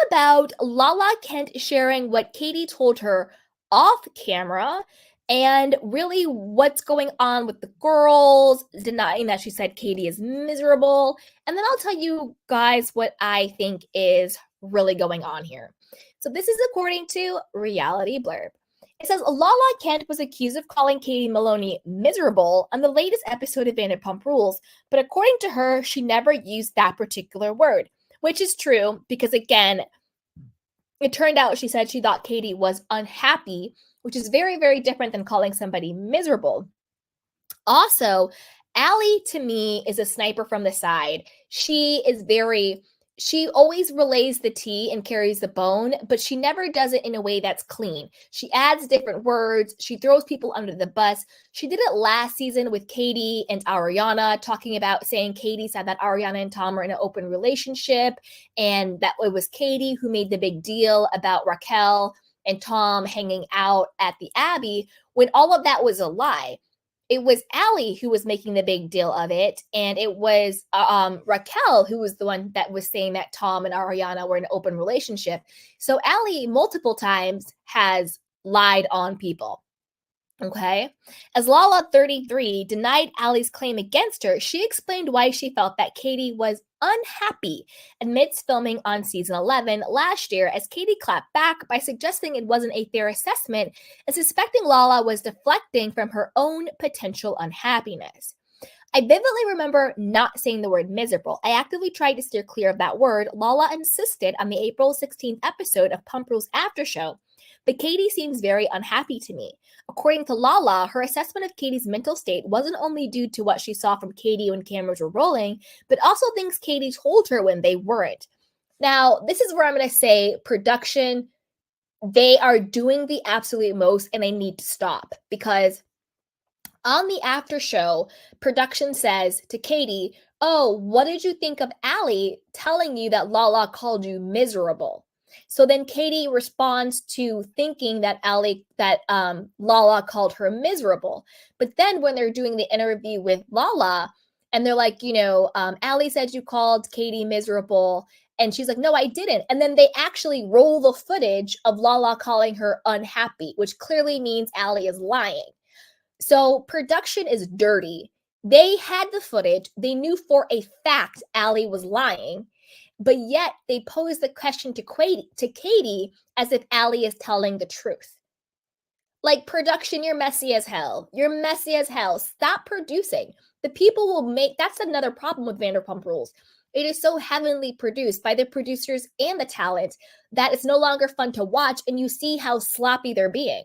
about Lala Kent sharing what Katie told her off camera and really what's going on with the girls, denying that she said Katie is miserable. And then I'll tell you guys what I think is really going on here. So this is according to Reality Blurb. It says Lala Kent was accused of calling Katie Maloney miserable on the latest episode of Vanderpump Rules, but according to her, she never used that particular word, which is true because, again, it turned out she said she thought Katie was unhappy, which is very, very different than calling somebody miserable. Also, Allie to me is a sniper from the side. She always relays the tea and carries the bone, but she never does it in a way that's clean. She adds different words. She throws people under the bus. She did it last season with Katie and Ariana, talking about saying Katie said that Ariana and Tom are in an open relationship and that it was Katie who made the big deal about Raquel and Tom hanging out at the Abbey, when all of that was a lie. It was Allie who was making the big deal of it, and it was Raquel who was the one that was saying that Tom and Ariana were in an open relationship. So Allie multiple times has lied on people. Okay. As Lala 33 denied Allie's claim against her, she explained why she felt that Katie was unhappy amidst filming on season 11 last year, as Katie clapped back by suggesting it wasn't a fair assessment and suspecting Lala was deflecting from her own potential unhappiness. I vividly remember not saying the word miserable. I actively tried to steer clear of that word. Lala insisted on the April 16th episode of Pump Rules After Show, but Katie seems very unhappy to me. According to Lala, her assessment of Katie's mental state wasn't only due to what she saw from Katie when cameras were rolling, but also things Katie told her when they weren't. Now, this is where I'm going to say production, they are doing the absolute most and they need to stop, because on the after show, production says to Katie, "Oh, what did you think of Allie telling you that Lala called you miserable?" So then Katie responds to thinking that Lala called her miserable. But then when they're doing the interview with Lala, and they're like, Allie said you called Katie miserable. And she's like, "No, I didn't." And then they actually roll the footage of Lala calling her unhappy, which clearly means Allie is lying. So production is dirty. They had the footage. They knew for a fact Allie was lying. But yet they pose the question to Katie as if Allie is telling the truth. Like, production, you're messy as hell. You're messy as hell. Stop producing. The people will make, that's another problem with Vanderpump Rules. It is so heavily produced by the producers and the talent that it's no longer fun to watch, and you see how sloppy they're being.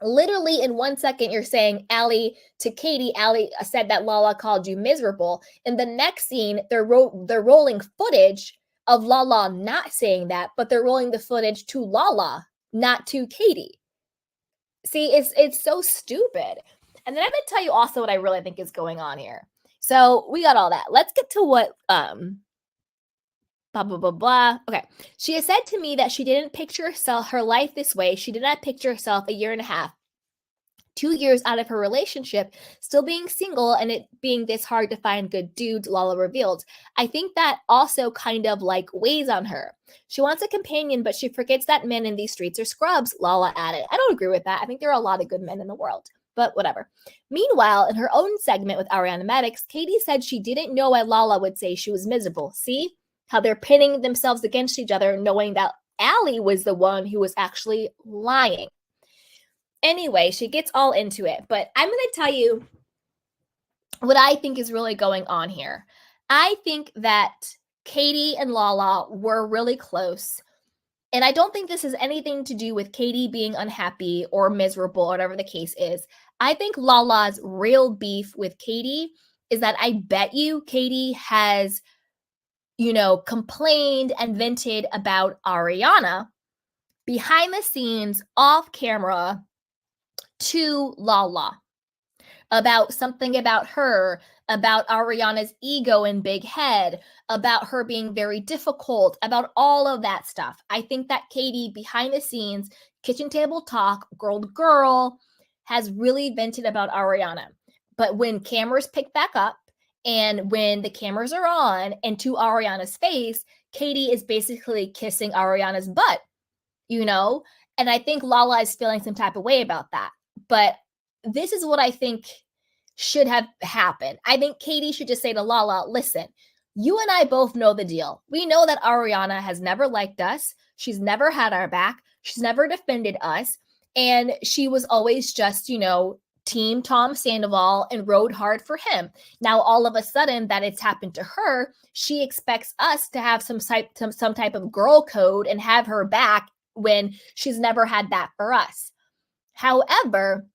Literally in 1 second, you're saying Allie to Katie, Allie said that Lala called you miserable. In the next scene, they're rolling footage of Lala not saying that, but they're rolling the footage to Lala, not to Katie. See, it's so stupid. And then I'm going to tell you also what I really think is going on here. So we got all that. Let's get to what blah, blah, blah, blah. Okay. She has said to me that she didn't picture her life this way. She did not picture herself a year and a half, 2 years out of her relationship, still being single and it being this hard to find good dudes, Lala revealed. I think that also kind of like weighs on her. She wants a companion, but she forgets that men in these streets are scrubs, Lala added. I don't agree with that. I think there are a lot of good men in the world, but whatever. Meanwhile, in her own segment with Ariana Madix, Katie said she didn't know why Lala would say she was miserable. See how they're pitting themselves against each other, knowing that Allie was the one who was actually lying. Anyway, she gets all into it, but I'm going to tell you what I think is really going on here. I think that Katie and Lala were really close, and I don't think this has anything to do with Katie being unhappy or miserable, or whatever the case is. I think Lala's real beef with Katie is that I bet you Katie has, complained and vented about Ariana behind the scenes, off camera, to Lala about something about her, about Ariana's ego and big head, about her being very difficult, about all of that stuff. I think that Katie, behind the scenes, kitchen table talk, girl to girl, has really vented about Ariana. But when cameras pick back up And when the cameras are on and to Ariana's face, Katie is basically kissing Ariana's butt, you know? And I think Lala is feeling some type of way about that. But this is what I think should have happened. I think Katie should just say to Lala, listen, you and I both know the deal. We know that Ariana has never liked us. She's never had our back. She's never defended us. And she was always just, team Tom Sandoval and rode hard for him. Now, all of a sudden that it's happened to her, she expects us to have some type of girl code and have her back when she's never had that for us. However,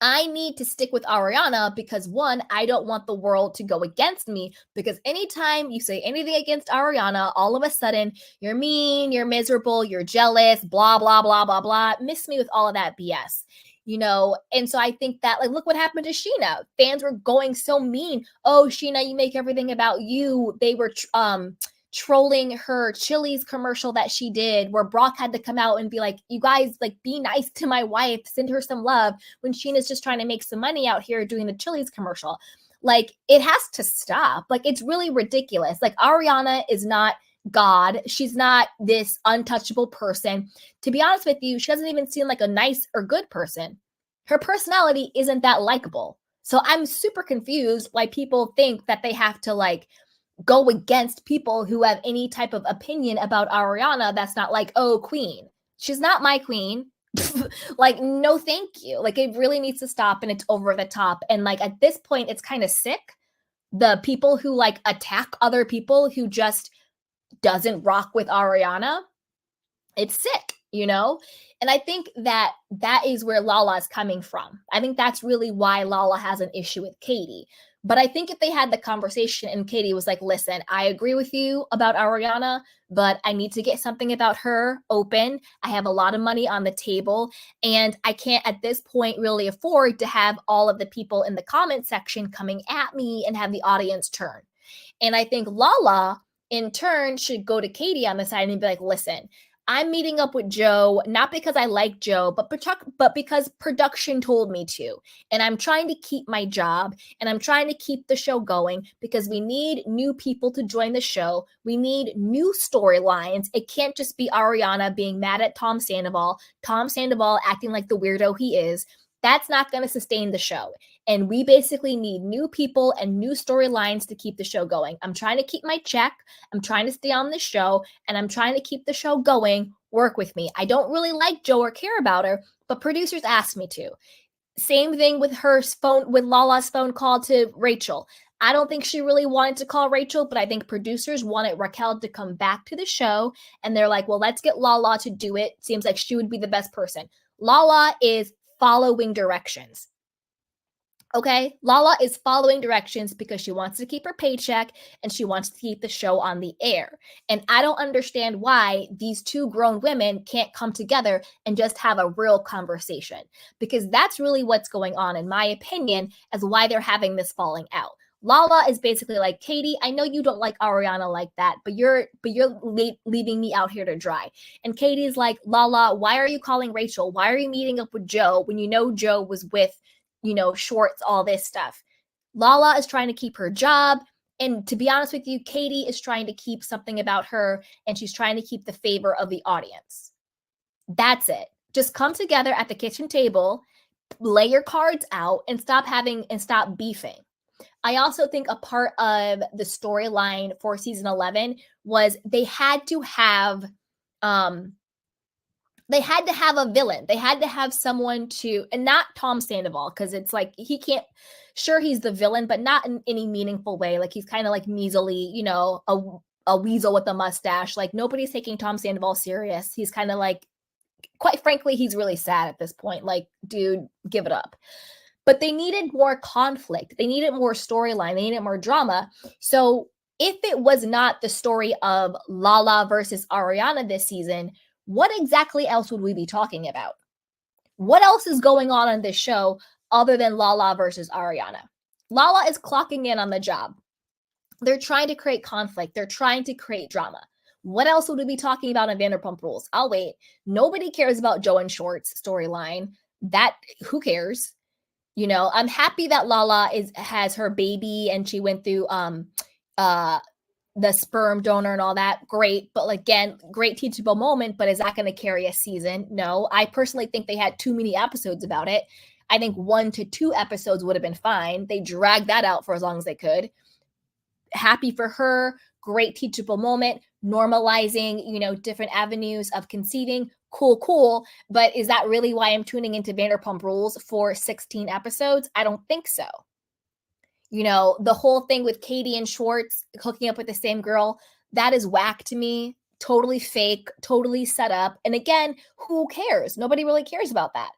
I need to stick with Ariana because one, I don't want the world to go against me, because anytime you say anything against Ariana, all of a sudden you're mean, you're miserable, you're jealous, blah, blah, blah, blah, blah. Miss me with all of that BS. And so I think that, look what happened to Sheena. Fans were going so mean. Oh, Sheena, you make everything about you. They were trolling her Chili's commercial that she did, where Brock had to come out and be like, you guys, be nice to my wife, send her some love, when Sheena's just trying to make some money out here doing the Chili's commercial. It has to stop. It's really ridiculous. Ariana is not God. She's not this untouchable person. To be honest with you, she doesn't even seem like a nice or good person. Her personality isn't that likable. So I'm super confused why people think that they have to go against people who have any type of opinion about Ariana that's not oh, queen. She's not my queen. No, thank you. It really needs to stop, and it's over the top. And at this point, it's kind of sick. The people who attack other people who just doesn't rock with Ariana, it's sick, And I think that is where Lala is coming from. I think that's really why Lala has an issue with Katie. But I think if they had the conversation and Katie was like, listen, I agree with you about Ariana, but I need to get something about her open. I have a lot of money on the table, and I can't at this point really afford to have all of the people in the comment section coming at me and have the audience turn. And I think Lala, in turn, should go to Katie on the side and be like, listen, I'm meeting up with Joe, not because I like Joe, but because production told me to. And I'm trying to keep my job, and I'm trying to keep the show going because we need new people to join the show. We need new storylines. It can't just be Ariana being mad at Tom Sandoval acting like the weirdo he is. That's not going to sustain the show. And we basically need new people and new storylines to keep the show going. I'm trying to keep my check. I'm trying to stay on the show, and I'm trying to keep the show going. Work with me. I don't really like Joe or care about her, but producers asked me to. Same thing with Lala's phone call to Rachel. I don't think she really wanted to call Rachel, but I think producers wanted Raquel to come back to the show, and they're like, well, let's get Lala to do it. Seems like she would be the best person. Lala is following directions. Okay, Lala is following directions because she wants to keep her paycheck and she wants to keep the show on the air. And I don't understand why these two grown women can't come together and just have a real conversation, because that's really what's going on, in my opinion, as why they're having this falling out. Lala is basically like, Katie, I know you don't like Ariana like that, but you're leaving me out here to dry. And Katie's like, Lala, why are you calling Rachel? Why are you meeting up with Joe when you know Joe was with Schwartz, all this stuff? Lala is trying to keep her job. And to be honest with you, Katie is trying to keep something about her, and she's trying to keep the favor of the audience. That's it. Just come together at the kitchen table, lay your cards out, and stop beefing. I also think a part of the storyline for season 11 was they had to have a villain. They had to have someone and not Tom Sandoval, because it's he can't, sure, he's the villain, but not in any meaningful way. He's kind of measly, a weasel with a mustache. Nobody's taking Tom Sandoval serious. He's kind of quite frankly, he's really sad at this point. Dude, give it up. But they needed more conflict. They needed more storyline. They needed more drama. So if it was not the story of Lala versus Ariana this season, what exactly else would we be talking about? What else is going on in this show other than Lala versus Ariana? Lala is clocking in on the job. They're trying to create conflict. They're trying to create drama. What else would we be talking about in Vanderpump Rules? I'll wait. Nobody cares about Joe and Schwartz storyline. Who cares? I'm happy that Lala has her baby and she went through uh the sperm donor and all that. Great. But again, great teachable moment, but is that going to carry a season? No. I personally think they had too many episodes about it. I think 1 to 2 episodes would have been fine. They dragged that out for as long as they could. Happy for her. Great teachable moment. Normalizing, different avenues of conceiving. Cool. But is that really why I'm tuning into Vanderpump Rules for 16 episodes? I don't think so. The whole thing with Katie and Schwartz hooking up with the same girl, that is whack to me. Totally fake, totally set up. And again, who cares? Nobody really cares about that.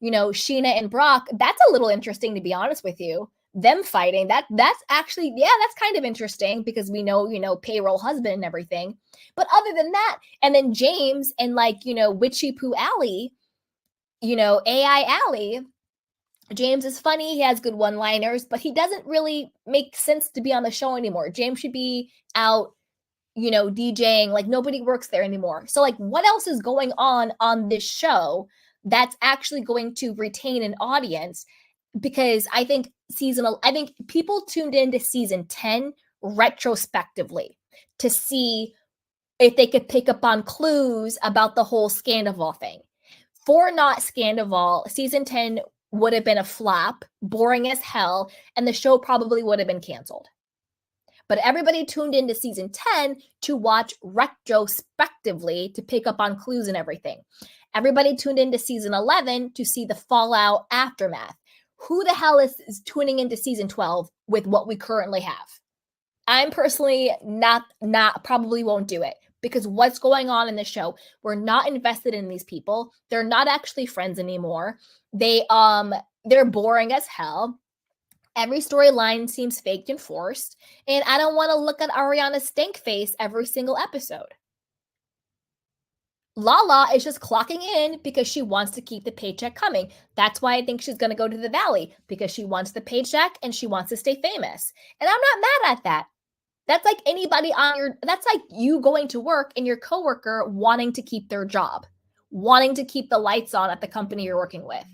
Sheena and Brock, that's a little interesting, to be honest with you. Them fighting, that's actually, that's kind of interesting because we know, payroll husband and everything. But other than that, and then James and Witchy Poo Alley, AI Alley, James is funny. He has good one-liners, but he doesn't really make sense to be on the show anymore. James should be out, DJing. Like nobody works there anymore. So what else is going on this show that's actually going to retain an audience? Because I think people tuned into season 10 retrospectively to see if they could pick up on clues about the whole Scandival thing. For not Scandival, season 10 would have been a flop, boring as hell, and the show probably would have been canceled. But everybody tuned into season 10 to watch retrospectively to pick up on clues and everything. Everybody tuned into season 11 to see the fallout aftermath. Who the hell is tuning into season 12 with what we currently have? I'm personally not probably won't do it because what's going on in the show, we're not invested in these people. They're not actually friends anymore. They're boring as hell. Every storyline seems faked and forced, and I don't want to look at Ariana's stink face every single episode. Lala is just clocking in because she wants to keep the paycheck coming. That's why I think she's going to go to the Valley, because she wants the paycheck and she wants to stay famous. And I'm not mad at that. That's like that's like you going to work and your coworker wanting to keep their job, wanting to keep the lights on at the company you're working with.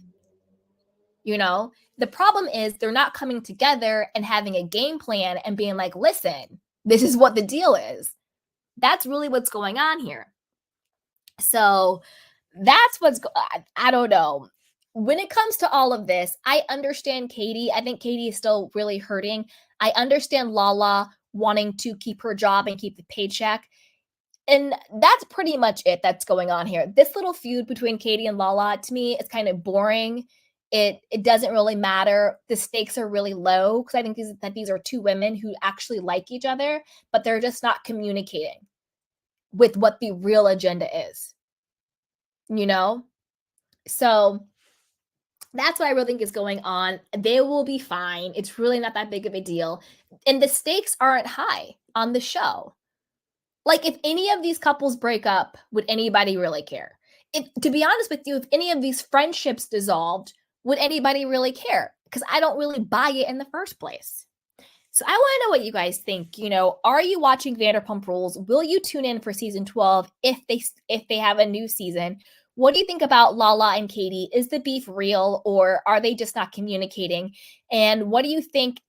The problem is they're not coming together and having a game plan and being like, listen, this is what the deal is. That's really what's going on here. So that's I don't know. When it comes to all of this, I understand Katie. I think Katie is still really hurting. I understand Lala wanting to keep her job and keep the paycheck. And that's pretty much it that's going on here. This little feud between Katie and Lala, to me, is kind of boring. It doesn't really matter. The stakes are really low because I think these are two women who actually like each other, but they're just not communicating with what the real agenda is. So that's what I really think is going on. They will be fine. It's really not that big of a deal. And the stakes aren't high on the show. If any of these couples break up, would anybody really care? To be honest with you, if any of these friendships dissolved, would anybody really care? Because I don't really buy it in the first place. So I want to know what you guys think. Are you watching Vanderpump Rules? Will you tune in for season 12 if they have a new season? What do you think about Lala and Katie? Is the beef real, or are they just not communicating? And what do you think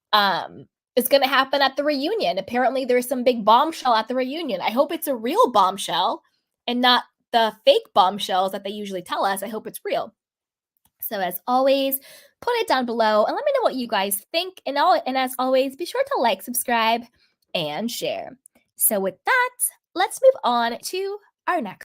is going to happen at the reunion? Apparently, there's some big bombshell at the reunion. I hope it's a real bombshell and not the fake bombshells that they usually tell us. I hope it's real. So as always, put it down below and let me know what you guys think. And as always, be sure to like, subscribe, and share. So with that, let's move on to our next